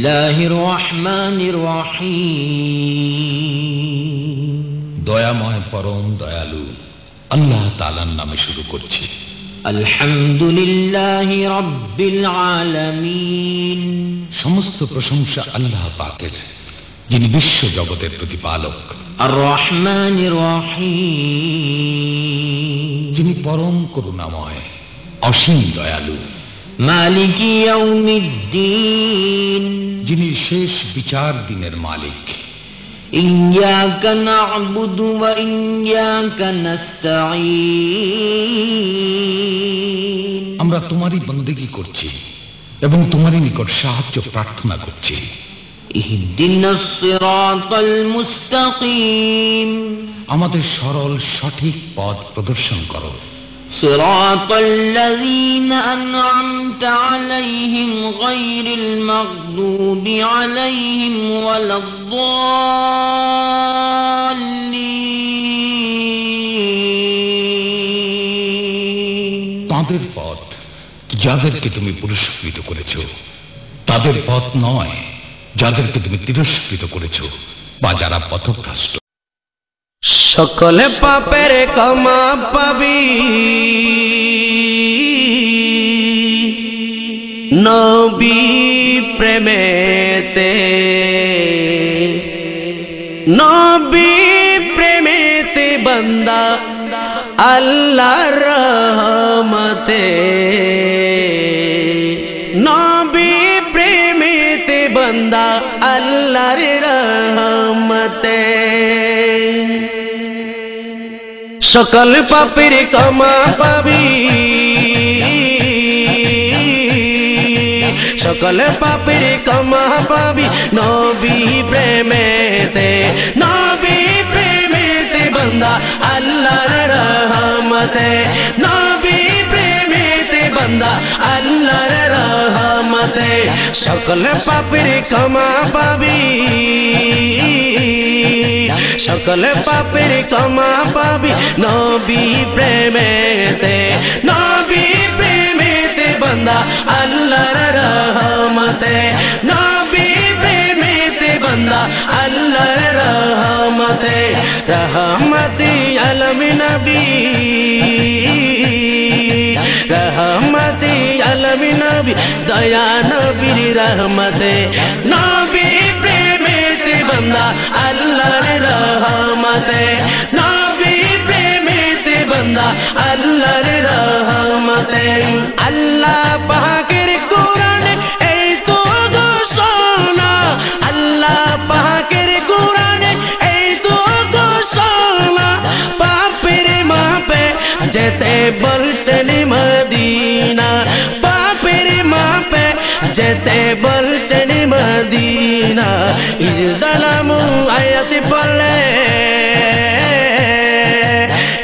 বিসমিল্লাহির রহমানির রহিম। দয়াময় পরম দয়ালু আল্লাহ তাআলার নামে শুরু করছি। আলহামদুলিল্লাহি রাব্বিল আলামিন। সমস্ত প্রশংসা আল্লাহ পাকের, যিনি বিশ্ব জগতের প্রতিপালক। আর রহমানির রহিম, যিনি পরম করুণাময়, অসীম দয়ালু। মালিকি ইয়াউমিদ্দিন, যিনি শেষ বিচার দিনের মালিক। ইয়্যাকা না'বুদু ওয়া ইয়্যাকা নাস্তাঈন। আমরা তোমারই বন্দেগী করছি এবং তোমারই নিকট সাহায্য প্রার্থনা করছি। ইহদিনাস সিরাতাল মুস্তাকিম, আমাদের সরল সঠিক পথ প্রদর্শন করো। সিরাতাল্লাযীনা আন'আমতা আলাইহিম গায়রিল মাগদুবি আলাইহিম ওয়ালাদ-দাল্লিন। তাদের পথ যাদেরকে তুমি পুরস্কৃত করেছো, তাদের পথ নয় যাদেরকে তুমি তিরস্কৃত করেছো বা যারা পথভ্রষ্ট। সকল পাপের ক্ষমা পাবি নবী প্রেমেতে, নবী প্রেমেতে বান্দা আল্লাহর রহমতে, নবী প্রেমেতে বান্দা আল্লাহর রহমতে। সকল পাপের ক্ষমা পাবি, সকল পাপের ক্ষমা পাবি নবী প্রেমেতে, নবী প্রেমেতে বান্দা আল্লাহর রহমতে, নবী প্রেমেতে বান্দা আল্লাহর রহমতে। সকল পাপের ক্ষমা পাবি, সকল পাপের ক্ষমা পাবি নবী প্রেমেতে, নবী প্রেমেতে বান্দা আল্লাহর রহমতে, নবী প্রেমেতে বান্দা আল্লাহর রহমতে। রহমতে আলমিন নবী, রহমতে আলমিন নবী, দয়া নবীর রহমতে, নবী প্রেমেতে বান্দা আল্লাহর রহমতে, নবী প্রেমেতে বান্দা আল্লাহর রহমতে। আল্লাহ পাকের কোরআনে এই তো ঘোষণা, আল্লাহ পাকের কোরআনে এই তো ঘোষণা, পাপের মাপে যেতে বলছেন মদিনা, পাপের মাপে যেতে বলছেন মদিনা। ইজ জালামু আয়াতি পড়লে,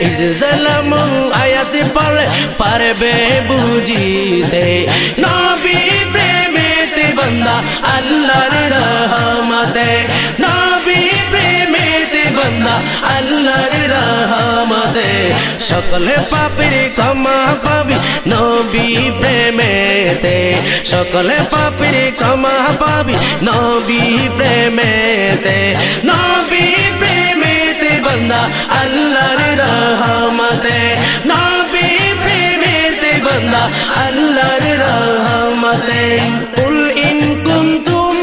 ইজ জালামু আয়াতি পড়লে পারবে বুঝিতে, নবী প্রেমেতে বান্দা আল্লাহর রহমতে, নবী প্রেমেতে বান্দা আল্লাহর রহমতে। সকল পাপের ক্ষমা পাবি নবী প্রেমেতে, সকল পাপের ক্ষমা পাবি নবী প্রেমেতে, নবী প্রেমেতে বান্দা আল্লাহর রহমতে, নবী প্রেমেতে বান্দা আল্লাহর রহমতে। কুল ইন কুনতুম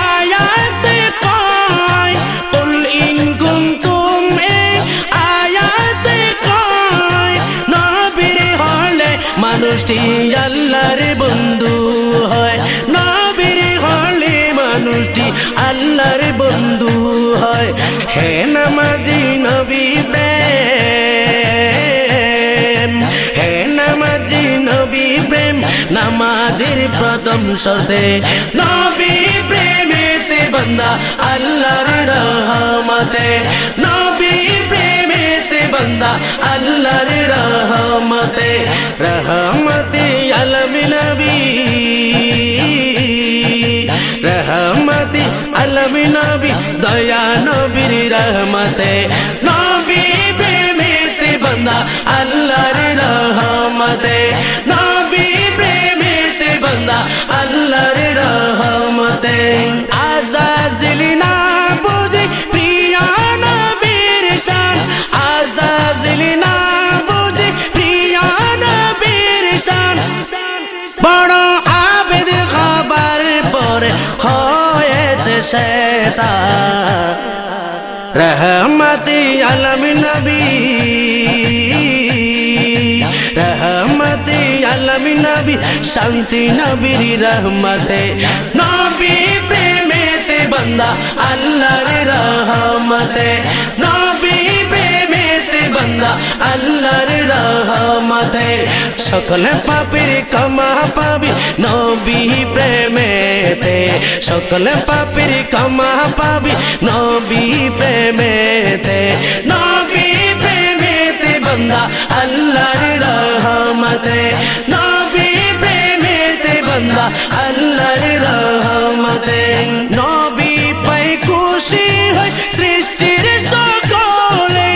আয়াতে কয়, কুল ইন কুনতুম আয়াতে কয়, নবীর হলে মানুষটি আল্লাহর বন্ধু হয়, নবীর হলে মানুষটি আল্লাহর বন্ধু হয়। হে নামাজি নবী প্রেম, হে নামাজি নবী প্রেম, নামাজের প্রথম শর্তে নবী প্রেমেতে বান্দা আল্লাহর রহমতে, নবী প্রেমেতে বান্দা আল্লাহর রহমতে। রহমতে আলমিন নবী, রহমতে আলমিন নবী, দয়া নবীর রহমতে, নবী প্রেমেতে বান্দা আল্লাহর রহমতে, নবী প্রেমেতে বান্দা আল্লাহর রহমতে। रहता रहमती आलमीन नबी रहमती आलमीन नबी शांति नबीर रहमते नबी प्रेमेते बंदा अल्लाहर रहमते नबी प्रेमेते बंदा अल्लाहर रहमते सकल पापीर क्षमा पाबी नबी प्रेमेते सकल पापीर क्षमा पाबी नबी प्रेमेते नबी प्रेमेते बंदा अल्लाहर रहमते नबी प्रेमेते बंदा अल्लाहर रहमते नबी पाई खुशी है सृष्टिर सकले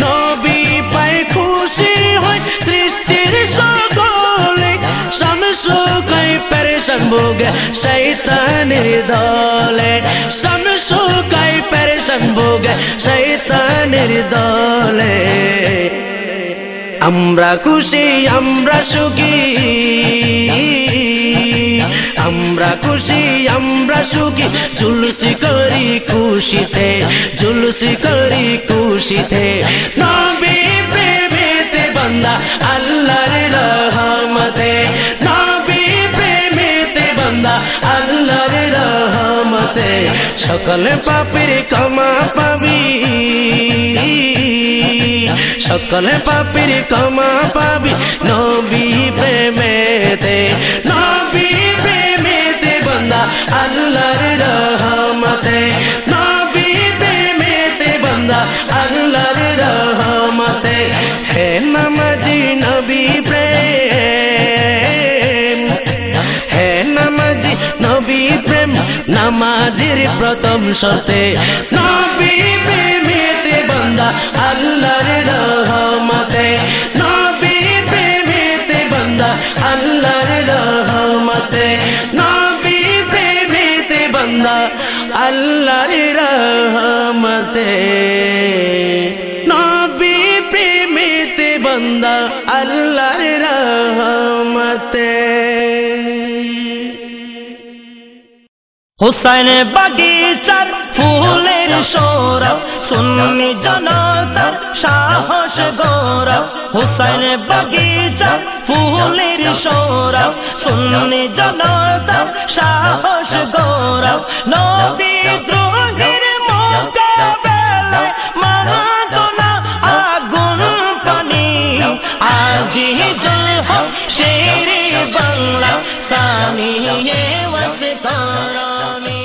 नबी पाई खुशी है सृष्टिर सकले समसुखाई परेशान भोगे शैतानिर दले समसुखाई परेशान भोगे शैतानिर दले আমরা খুশি আমরা সুখী আমরা খুশি আমরা সুখী জুলুসি করি খুশিতে জুলুসি করি খুশিতে নবী প্রেমেতে বান্দা আল্লাহর রহমতে নবী প্রেমেতে বান্দা আল্লাহর রহমতে সকল পাপের ক্ষমা পাবি सकल पापीर क्षमा पाबी नबी प्रेमेते नबी प्रेमेते बंदा अल्लाहर रहमते नबी प्रेमेते बंदा अल्लाहर रहमते हे नमाजी नबी प्रेम हे नमाजी नबी प्रेम नमाजिर प्रथम शर्ते नबी प्रेमेते बंदा अल्लाहर रहमते नबी प्रेमेते बंदा अल्लाहर रहमते नबी प्रेमेते बंदा अल्लाहर रहमते नबी प्रेमेते बंदा अल्लाहर रहमते हुसैन बगीचार फूलेर सौरभ सुन्नी जनतार साहस गौरव हुसैन बगीचार फूलेर सौरभ सुन्नी जनतार साहस गौरव नबी द्रोहीर मोकाबेलाय मानतो ना आगुन पानी আজিজুল হক শেরে বাংলা সানিয়ে ওয়াসফারানি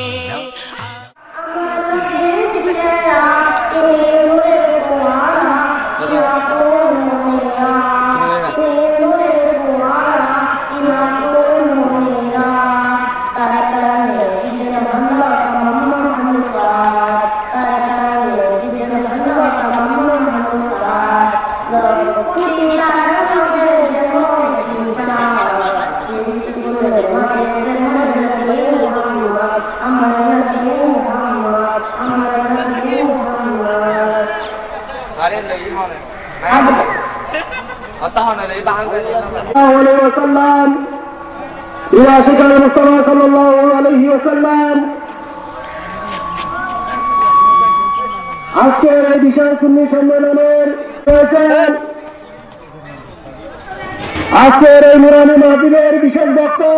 আজকের এই বিশাল সুন্নি সম্মেলনের আজকের এই নুরানি মাহফিলের বিশেষ বক্তা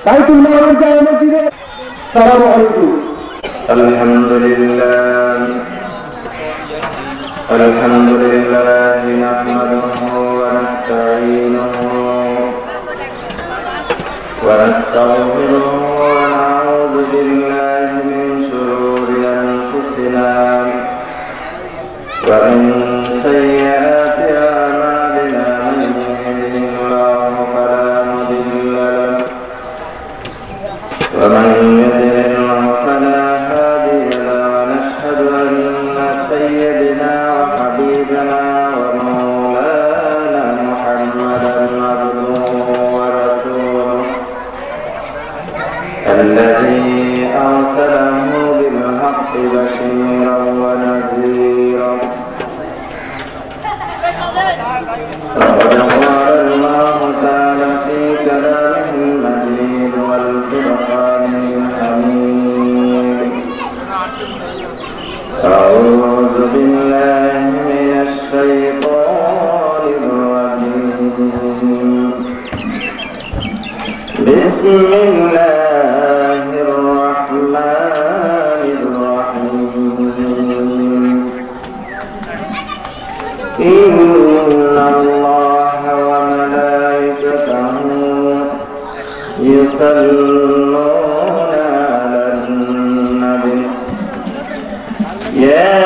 তাইতুল মামুন জামে মসজিদে আসসালামু আলাইকুম আলহামদুলিল্লাহ আলহামদুলিল্লাহ নাহমাদুহু ওয়া নাস্তাঈনুহু ওয়া নাস্তাগফিরুহু ওয়া নাউযু বিল্লাহি মিন শুরুরি আনফুসিনা ওয়া মিন সাইয়্যাতি আ'মালিনা মান yahdihillahu falā mudilla lahu wa man yudlilhu falā hadiya lahu wa nashhadu anna sayyidina wa habibana wa mawlana Muhammadan abduhu wa rasuluhu alladhi arsalahu bil haqqi bashiran wa nadhira فقد قال الله تعالى في كلامه المجيد والفرقان الحميد أعوذ بالله من الشيطان الرجيم بسم الله الرحمن الرحيم إن الله وملائكته يصلون على النبي يا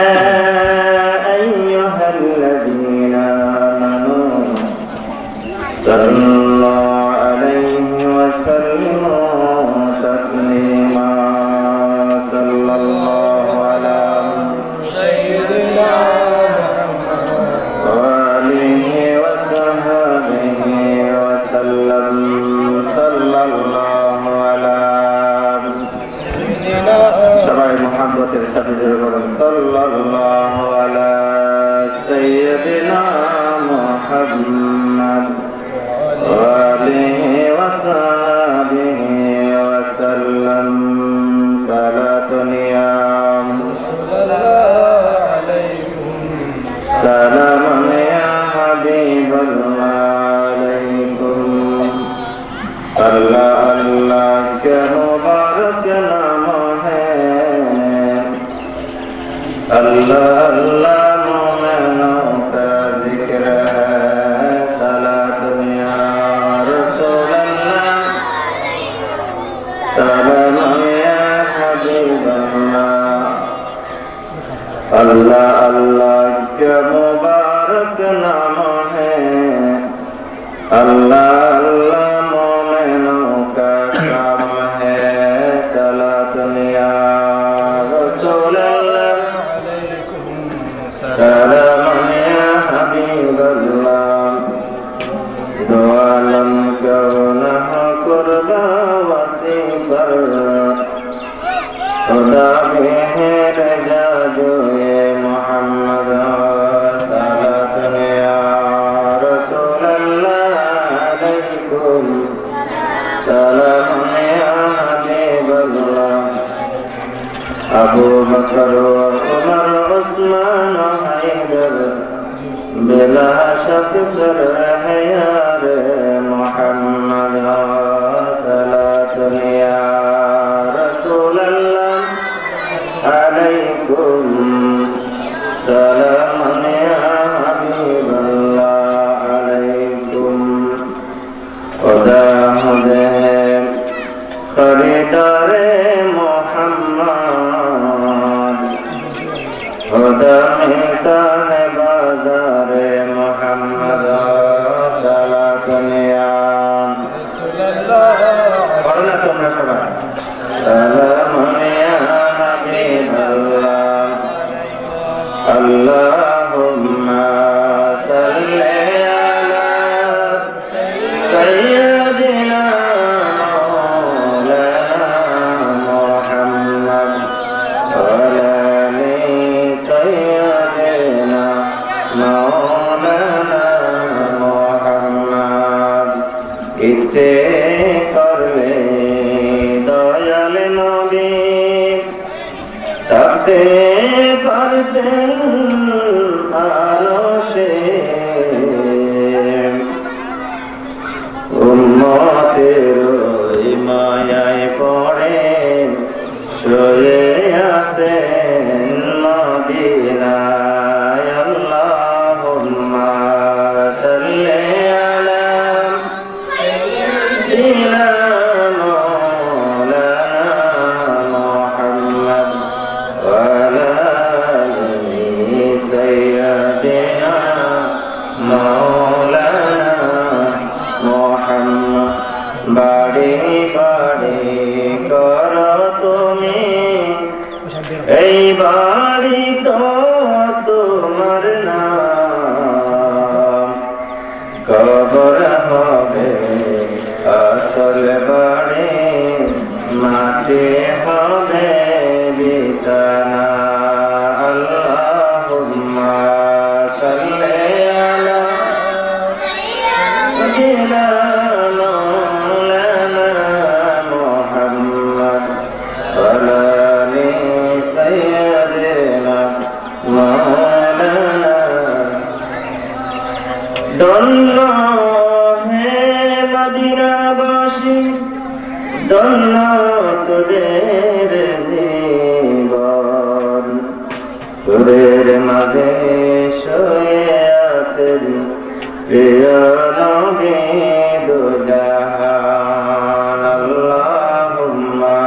أيها الذين آمنوا صلوا عليه وسلموا تسليما صلى الله على سيدنا وآله وصحبه وسلم صلى الله على সবাই মুহাম্মদের সাথে বলুন সাল্লাল্লাহু আলা সাইয়্যিদিনা মুহাম্মদ ওয়া আলিহি ওয়া সাহবিহি ওয়া সাল্লাম সালাতুন ইয়া সালামুন ইয়া হাবিবাল্লাহ আলাইকুম আল্লাহ আল্লাহ কে মুবারক নাম अल्लाह अल्लाह मोमिनों का जिक्र है सलात या रसूल अल्लाह सलाम या हबीब अल्लाह अल्लाह अल्लाह का मुबारक नाम है अल्लाह अल्लाह मोमिनों का काम है सलात या रसूल अल्लाह سلام يا حبيب الله دوالم كونها قربا وسيفر خدا بهر جادو يا محمد صلاة يا رسول الله عليكم سلام يا حبيب الله أبو بكر وعمر عثمان حيدر بلا شك سر ہے یار محمد صلاة یا رسول اللہ علیکم سلام یا حبیب اللہ علیکم خدا ہدے خریدار محمد خدا ملتا ہے بازار محمد صلاۃ یا پڑھنا تمہیں پڑھا سلام یا حبیب اللہ اللہم صلی علی سیدنا ইচ্ছে করলে দয়াল নবী থাকতে পারতেন আরশে উম্মতের মায়ায় পড়ে শুয়ে আছেন মদিনায় আল্লাহুম্মা সাল্লি আলা বাড়ি বাড়ি কর তুমি এই বাড়ি তো তোমার নাম কবর হবে আসল বাড়ি মাটি হবে বিছানা আল্লাহুম্মা সাল্লি আলা সাইয়্যিদিনা প্রিয় নবী দুজাহান আল্লাহুম্মা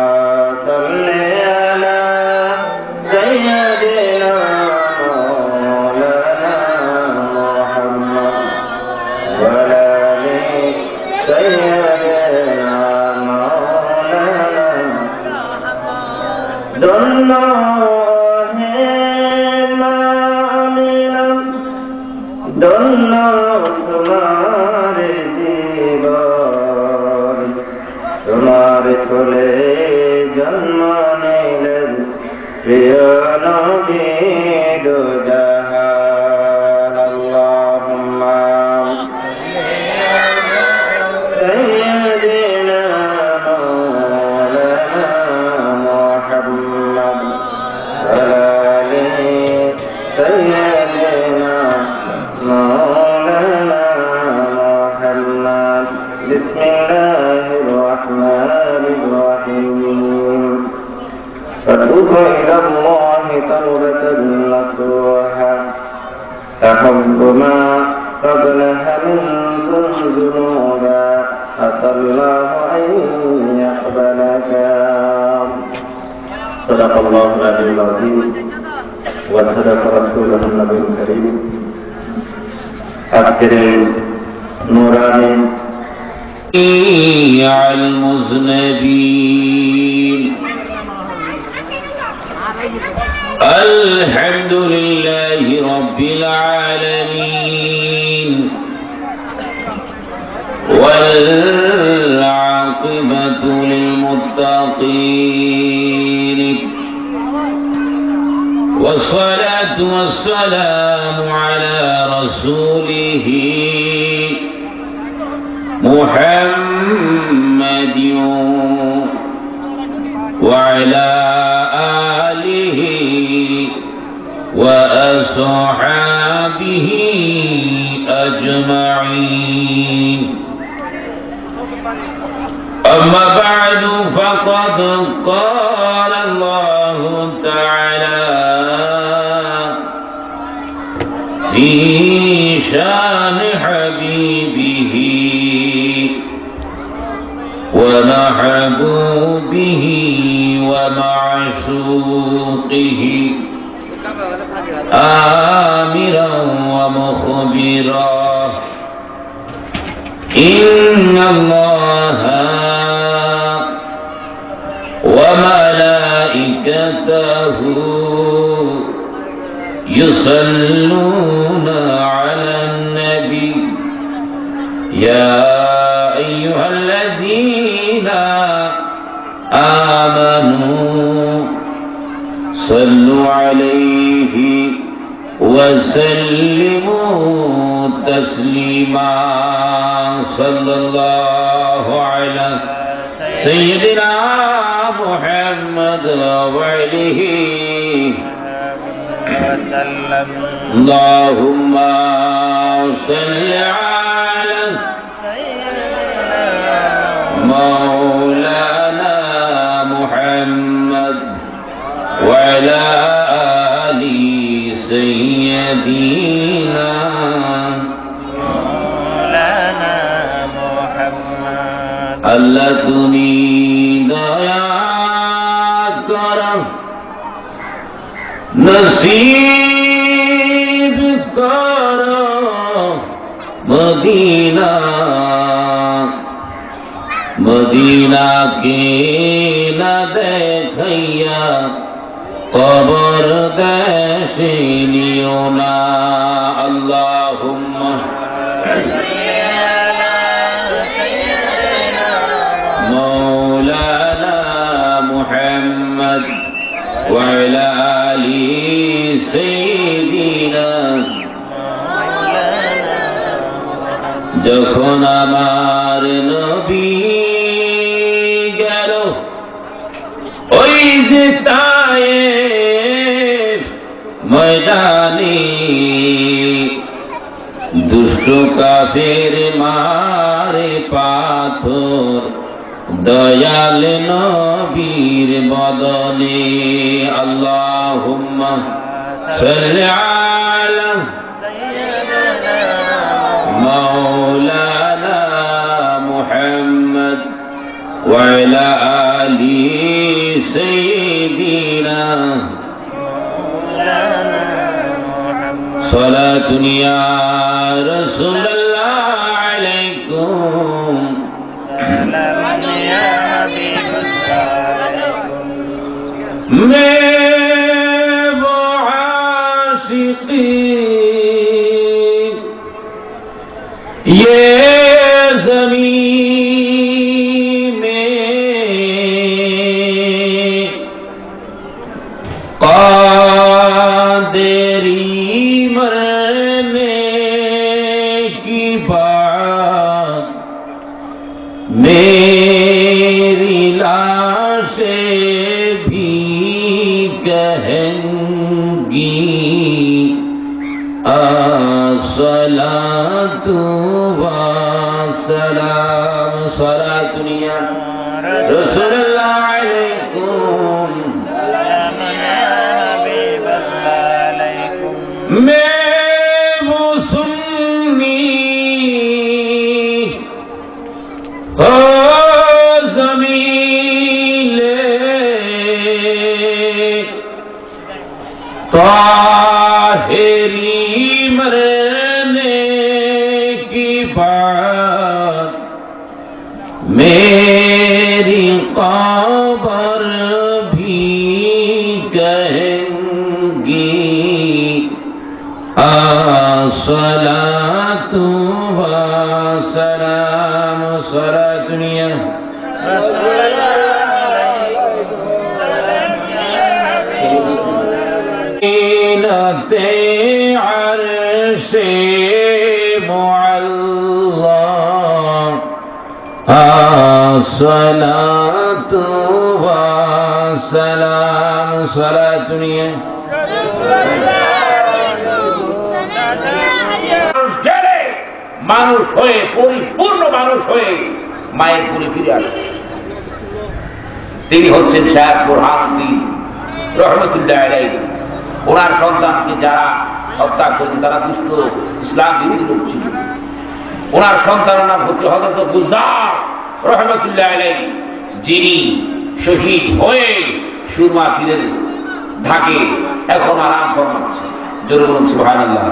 সাল্লি আলা সাইয়্যিদিনা মাওলানা মুহাম্মদ ওয়া আলা আলি সাইয়্যিদিনা মাওলানা ধন্য হে মামিনা ধন্য তোমার জীবন তোমার কোলে জন্ম নিলেন প্রিয় নবী দুজাহান আল্লাহুম্মা সাইয়্যিদিনা মাওলানা মুহাম্মদ ওয়া আলা আলি সাইয়্যিদিনা مولانا محمد بسم الله الرحمن الرحيم فتوب إلى الله توبة نصوحا تحب ما قبلها منكم ذنوبا عسى الله أن يقبلك صدق الله العلي العظيم وصدق رسوله النبي الكريم أذكر نوراني المذنبين الحمد لله رب العالمين والعاقبة للمتقين والصلاة والسلام على رسوله محمد وعلى آله وأصحابه أجمعين أما بعد فقد قال الله تعالى في شان حبيبه ومحبوبه ومعشوقه آمرا ومخبرا إن الله وملائكته يصلون على النبي يا أيها الذين آمنوا صلوا عليه وسلموا تسليما صلى الله على سيدنا محمد وعليه وسلم اللهم صل على مولانا محمد وعلى آل سيدنا مولانا محمد الله তুমি দয়া করো নসিব করো মদিনা মদিনা কে না দেখাইয়া কবর দেশে নিও না আল্লাহুম্মা মৌলানা মুহাম্মদ ওয়া আলা আলি সাইয়্যিদিনা যখন আমার নবী গেল ওই যে তায়েফ ময়দানে দুষ্ট কাফের মারে পাথর দয়াল নবীর বদনে আল্লাহুম্মা সাল্লি আলা وعلى آل سيدنا صلاة يا رسول الله عليكم سلام يا حبيب الله میں وہ عاشقی یہ زمین میں قادری مرنے کی بات میری لاشیں بھی کہیں گی الصلاة والسلام صلاة يا رسول الله عليكم سلام يا حبيب الله عليكم میں وہ سنی زمین طاہری مرنے کی بات میری قبر بھی کہیں گی الصلاة والسلام صلاة يا رسول الله عرش معلّى الصلاة والسلام صلاة يا মানুষ হয়ে পরিপূর্ণ মানুষ হয়ে মায়ের কোলে ফিরে আসে তিনি হচ্ছেন শাহ বুরহানুদ্দিন রহমতুল্লাহ আলাইহি ওনার সন্তানকে যারা হত্যা করেছে তারা দুষ্ট ইসলাম বিরোধী লোক ছিল ওনার সন্তান নাম হচ্ছে হযরত গুলজার রহমতুল্লাহ আলাইহি যিনি শহীদ হয়ে সুরমা তীরের ঢাকে এখন আরাম ফরমাচ্ছে জোরে বলুন সুবহানাল্লাহ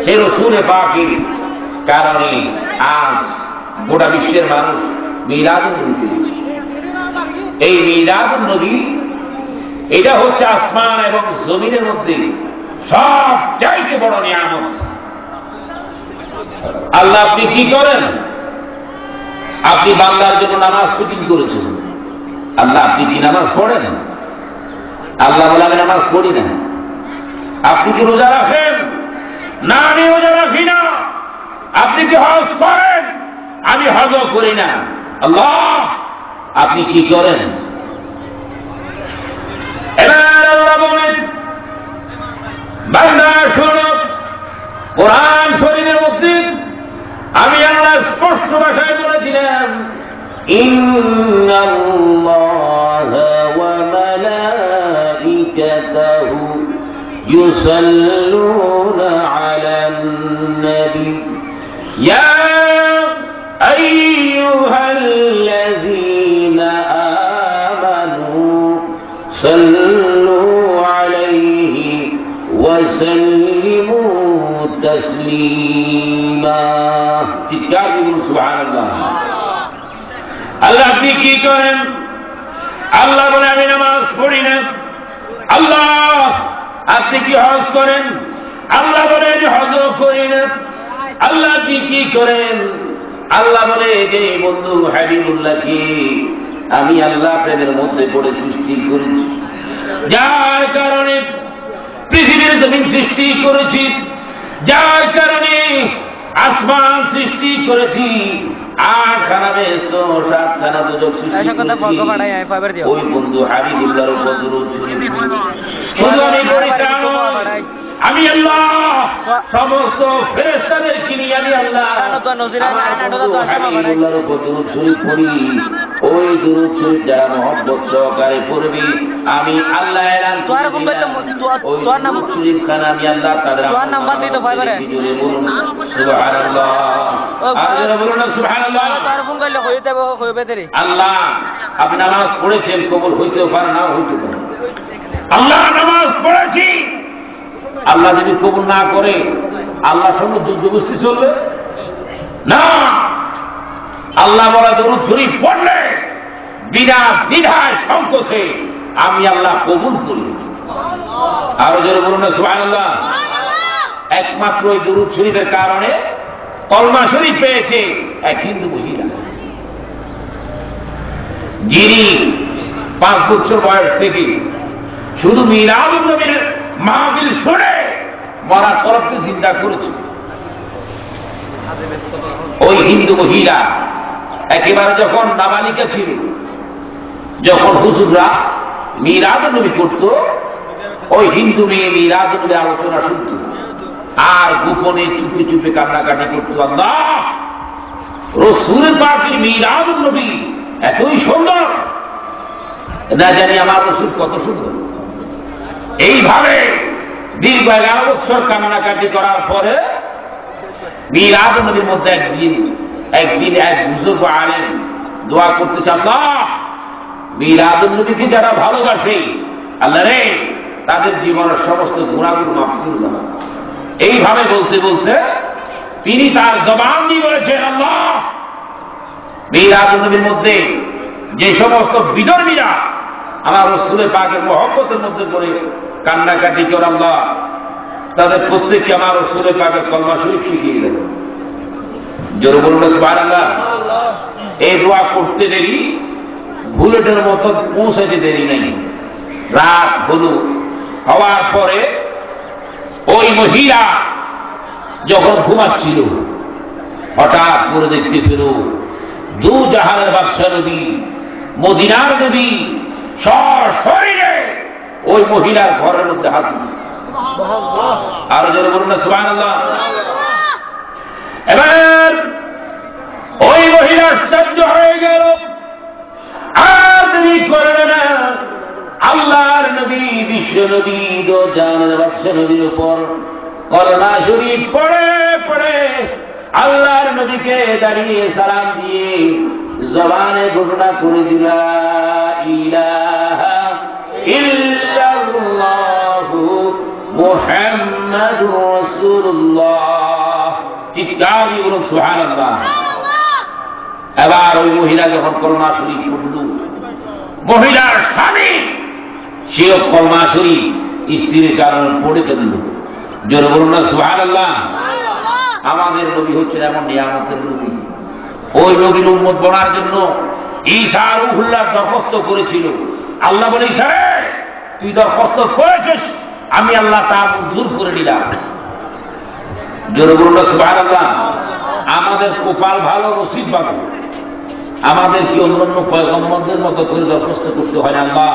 সেই রাসূল পাকের কারণে আজ গোটা বিশ্বের মানুষ মিলাদুন নবী পেয়েছে এই মিলাদুন নবী এটা হচ্ছে আসমান এবং জমিনের মধ্যে সব চাইতে বড় নিয়ামত আল্লাহ আপনি কি করেন আপনি বান্দার জন্য নামাজ শুটিং করেছেন আল্লাহ আপনি কি নামাজ পড়েন আল্লাহ বলে আমি নামাজ পড়ি না আপনি কি রোজা রাখেন না আমি রোজা রাখি না আপনি কি হজ করেন আমি হজ করি না আল্লাহ আপনি কি করেন এবার আল্লাহ বলেন বান্দা শোনো কোরআন শরীফের মধ্যে আমি আল্লাহ স্পষ্ট ভাষায় বলে দিলাম ইন্নাল্লাহা ওয়া মালাইকাতাহু ইউসাল্লুনা আলান নবী ইয়া আইয়ুহাল্লাযীনা আমানু সাল্লু আলাইহি ওয়া সাল্লিমু তাসলিমা চিৎকার করুন সুবহানাল্লাহ আল্লাহ আপনি কি করেন আল্লাহ বলে আমি নামাজ পড়ি না আল্লাহ আপনি কি হজ করেন আল্লাহ বলে আমি হজ করি না আল্লাহ আপনি কি করেন আল্লাহ বলে যে বন্ধু হাবিবুল্লাহকে আমি আল্লাহ প্রেমের মধ্যে পড়ে সৃষ্টি করেছি যার কারণে পৃথিবীর জমিন সৃষ্টি করেছি যার কারণে আসমান সৃষ্টি করেছি আটখানা বেহেশত সাতখানা দোজখ সৃষ্টি করেছি ওই বন্ধু হাবিবুল্লাহর উপর দরুদ শরীফ শুধু আমি পরিত্রাণ আমি আল্লাহ সমস্ত ফেরেশতাদেরকে নিয়ে আমি আল্লাহ হাবিবুল্লাহর উপর দরুদ শরীফ পড়ি ওই দুরূদ শরীফ যারা মহব্বত সহকারে পড়বি, আমি আল্লাহ এলান ওই দুরূদ শরীফ খান আমি আল্লাহ তাদের জোরে বলুন সুবহানাল্লাহ, আর জোরে বলুন সুবহানাল্লাহ। আল্লাহ আপনি নামাজ পড়েছেন, কবুল হইতেও পারে নাও হইতে পারে। আল্লাহ নামাজ পড়েছি, আল্লাহ যদি কবুল না করে আল্লাহর সঙ্গে যুদ্ধ বুঝতে চলবে না। আল্লাহ বলা দরুদ শরীফ পড়লে বিনা দ্বিধায় সংকোচে আমি আল্লাহ কবুল করি। আরো জোরে বলুন না সুবহানাল্লাহ। একমাত্র ওই দরুদ শরীফের কারণে কলমা শরীফ পেয়েছে এক হিন্দু মহিলা, যিনি 5 বছর বয়স থেকে শুধু মিলাদুন নবীর মাহফিল শুনে মরার তরফকে চিন্তা করেছে। ওই হিন্দু মহিলা একেবারে যখন নাবালিকা ছিল, যখন হুজুররা মিলাদুন নবী করত, ওই হিন্দু মেয়ে মিলাদুন নবীর আলোচনা শুনত আর গোপনে চুপে চুপে কান্নাকাটি করত। আল্লাহ রাসূলের পাকের মিলাদুন নবী এতই সুন্দর, না জানি আমার রাসূল কত সুন্দর। এইভাবে দীর্ঘ 11 বছর কান্নাকাটি করার পরে মিলাদুন নবীর মধ্যে একদিন এক বুজুর্গ আলেম দোয়া করতে চান, আল্লাহ মিলাদুন নবীকে যারা ভালোবাসে আল্লাহ রে তাদের জীবনের সমস্ত গুনাহগুলো মাফ করে দাও। এইভাবে বলতে বলতে তিনি তার জবান দিয়ে বলেছেন, আল্লাহ মিলাদুন নবীর মধ্যে যে সমস্ত বিধর্মীরা আমার রাসূলের পাকের মহব্বতের মধ্যে পড়ে কান্নাকাটি করে, আল্লাহ তাদের প্রত্যেককে আমার রাসূলের পাকের কলমা শরীফ শিখিয়ে দেন। জোরে বলুন সুবহানাল্লাহ। এই দোয়া করতে দেরি, বুলেটের মতো পৌঁছাতে দেরি নাই। রাত হলো, হওয়ার পরে ওই মহিলা যখন ঘুমাচ্ছিল হঠাৎ করে দেখতে পেল দু জাহানের বাদশা নবী, মদিনার নবী সশরীরে ওই মহিলার ঘরের মধ্যে হাত দিল। আরো জোরে বলুন না সুবহানাল্লাহ। এবার ওই মহিলা আশ্চর্য হয়ে গেল, আর দেরি করবে না, আল্লাহর নবী বিশ্ব নবী দো জাহানের বাদশা নবীর উপর কলমা শরীফ পড়ে পড়ে আল্লাহর নবীকে দাঁড়িয়ে সালাম দিয়ে জবানে ঘোষণা করে দিল, ইলাহা ইল্লাল্লাহু মুহাম্মাদুর রাসূলুল্লাহ। চিৎকার দিয়ে বলুন সুবহানাল্লাহ। এবার ওই মহিলা যখন কলমা শরীফ পড়ল, মহিলার স্বামী সেও কলমা শরীফ স্ত্রীর কারণে পড়ে ফেলল। জোরে বলুন না সুবহানাল্লাহ। আমাদের নবী হচ্ছেন এমন নিয়ামতের নবী। ওই নবীর উম্মত বনার জন্য ঈসা রূহুল্লাহ দরখাস্ত করেছিল। আল্লাহ বলে, ঈসা তুই দরখাস্ত করেছিস, আমি আল্লাহ তা মঞ্জুর করে নিলাম। জোরে বলুন না সুবহানাল্লাহ। আমাদের কপাল ভালো, নসিব ভালো, আমাদের কি অন্যান্য পয়গম্বরদের মতো করে দরখাস্ত করতে হয় না, আল্লাহ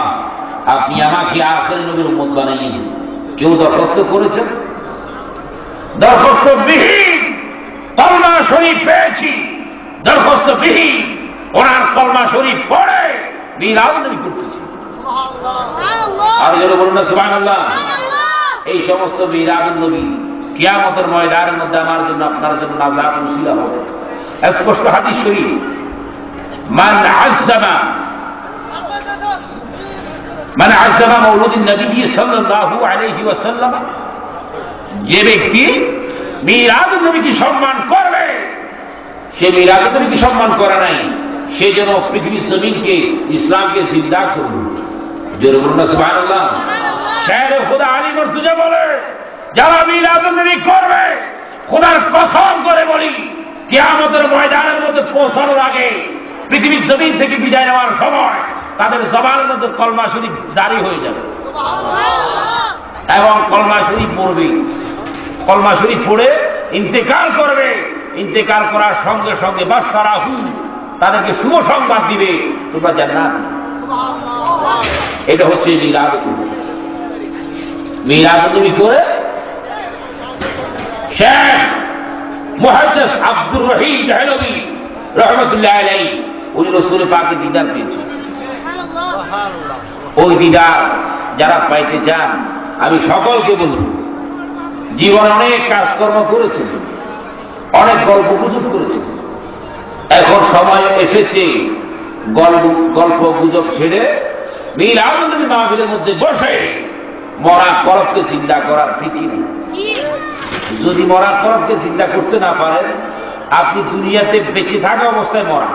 আপনি আমাকে আখেরি নবীর উম্মত বানিয়ে দিন। কেউ দরখাস্ত করেছেন? দরখাস্ত বিহীন কলমা শরীফ পেয়েছি, দরখাস্ত বিহীন ওনার কলমা শরীফ পড়ে মিলাদ নবী করতেছি। আর যেন বলুন না সুবহানাল্লাহ। এই সমস্ত মিলাদ নবী কিয়ামতের ময়দানের মধ্যে আমার জন্য আপনার জন্য নাজাত উসিলা হবে। স্পষ্ট হাদিস শরীফ, মান আযযামা মাওলুদিন নবী সাল্লাল্লাহু আলাইহি ওয়াসাল্লাম, যে ব্যক্তি মিলাদুন নবীকে সম্মান করবে, সে মিলাদুন নবীকে সম্মান করে নাই, সে যেন পৃথিবীর জমিনকে ইসলামকে জিন্দা করবে। জোরে বলুন না সুবহানাল্লাহ। শায়রে খোদা আলী মর্তুজা বলে, যারা মিলাদুন নবী করবে, খোদার কসম করে বলি কিয়ামতের ময়দানের মধ্যে পৌঁছানোর আগে, পৃথিবীর জমিন থেকে বিদায় নেওয়ার সময় তাদের জবানের মধ্যে কলমা শরীফ জারি হয়ে যাবে এবং কলমা শরীফ পড়বে। কলমা শরীফ পড়ে ইন্তেকাল করবে। ইন্তেকাল করার সঙ্গে সঙ্গে বাশশারাহু, তাদেরকে শুভ সংবাদ দিবে, তোমরা জান্নাত। এটা হচ্ছে মিলাদ। মিলাদ নবী করে শেখ মুহাদ্দিস আব্দুর রহিম দেহলভী রহমাতুল্লাহ আলাইহি উনি রাসূল পাকের দিদার পেয়েছেন। ওই দিদার যারা পাইতে চান, আমি সকলকে বলব, জীবনে অনেক কাজকর্ম করেছেন, অনেক গল্প গুজব করেছেন, এখন সময় এসেছে গল্প গুজব ছেড়ে মিলাদ নবী মাহফিলের মধ্যে বসে মরা করবকে চিন্তা করার ঠিকই নেই। যদি মরা করবকে চিন্তা করতে না পারেন, আপনি দুনিয়াতে বেঁচে থাকা অবস্থায় মরা,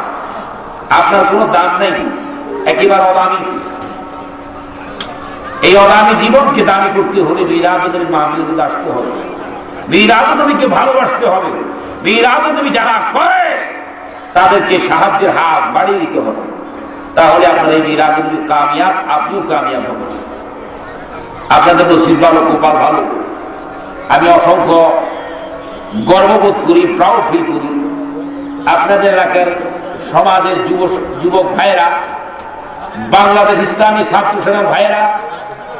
আপনার কোনো দাম নেই, একেবারে অদামি। এই অদামি জীবনকে দামি করতে হলে মিলাদ নবীর মাহফিলে আসতে হবে, মিলাদ নবীকে ভালোবাসতে হবে, মিলাদ নবী যারা করে তাদেরকে সাহায্যের হাত বাড়িয়ে দিতে হবে, তাহলে আপনার এই মিলাদ নবী কামিয়াব, আপনিও কামিয়াব হবেন। আপনাদের নসিব ভালো, কপাল ভালো। আমি অসংখ্য গর্ববোধ করি, প্রাউড ফিল করি। আপনাদের এলাকার সমাজের যুবক ভাইয়েরা, বাংলাদেশ ইসলামী ছাত্র সেনা ভাইয়েরা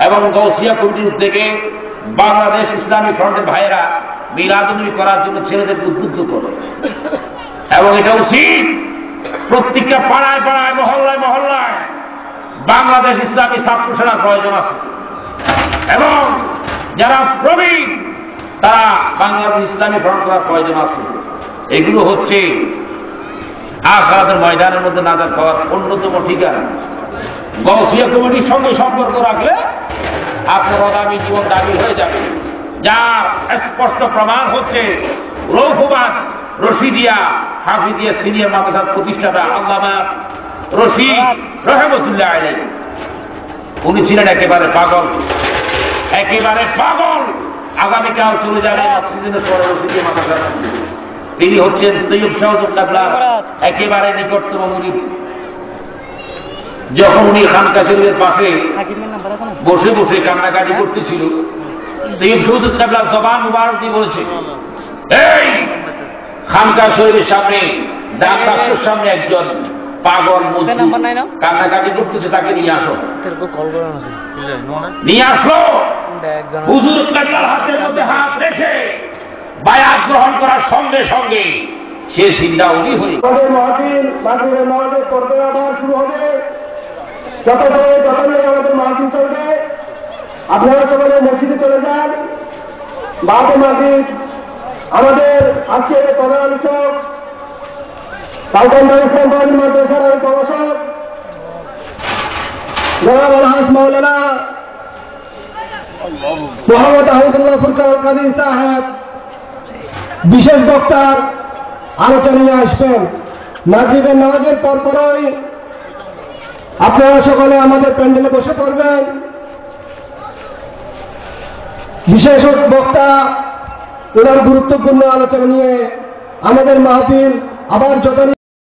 এবং গৌসিয়া কমিটির থেকে বাংলাদেশ ইসলামী ফ্রন্টের ভাইয়েরা মিলাদ নবী করার জন্য ছেলেদেরকে উদ্বুদ্ধ করে, এবং এটা উচিত প্রত্যেকটা পাড়ায় পাড়ায়, মহল্লায় মহল্লায় বাংলাদেশ ইসলামী ছাত্র সেনার প্রয়োজন আছে, এবং যারা প্রবীণ তারা বাংলাদেশ ইসলামী ফ্রন্ট করার প্রয়োজন আছে। এগুলো হচ্ছে আখিরাতের ময়দানের মধ্যে নাজাত পাওয়ার অন্যতম ঠিকানা। গৌসিয়া কমিটির সঙ্গে সম্পর্ক রাখলে আপনার আগামী জীবন দাবি হয়ে যাবে, যার স্পষ্ট প্রমাণ হচ্ছে রৌফুবাদ রশিদিয়া হাফিজিয়া সিনিয়র মাদ্রাসার প্রতিষ্ঠাতা আল্লামা রশিদ রহমতুল্লাহ আলাইহি। উনি ছিলেন একেবারে পাগল, একেবারে পাগল। আগামীকাল চলে যাবে অক্সিজেনের পরে রশিদিয়া মাদ্রাসা। তিনি হচ্ছেন তৈয়ব শাহজুল্লাহ একেবারে নিকটতম মুরিদ। যখন উনি খানকা শরীফের পাশে বসে বসে কান্নাকাটি করতেছিল, তৈয়ব শাহজুল্লাহ জবান মুবারক দিয়ে বলেছে, এই খানকা শরীফের সামনে ডাক বাক্সের সামনে একজন পাগল মজদুর কান্নাকাটি করতেছে, তাকে নিয়ে আসো। নিয়ে আসলো। হুজুর কাল্লার হাতের মধ্যে হাত রেখে বায়াত গ্রহণ করার সঙ্গে সঙ্গে সে চিন্তা উনি হয়ে আমাদের পর্বে আবার শুরু হবে। যতদিন আমাদের মাহফিল চলবে, আপনারা সবাই মসজিদে চলে যান। বাদে মাহফিল আমাদের আজকে প্রধান আলোচক কালকান মাদ্রাসার প্রভাষক জনাব আলহাজ মাওলানা মোহাম্মদ আহমদুল্লাহ ফুরকান কাদির সাহেব বিশেষ বক্তার আলোচনা নিয়ে আসবেন। মাগরিবের নামাজের পরপরই আপনারা সকলে আমাদের প্যান্ডেলে বসে পড়বেন। বিশেষ বক্তা ওনার গুরুত্বপূর্ণ আলোচনা নিয়ে আমাদের মাহফিল আবার যত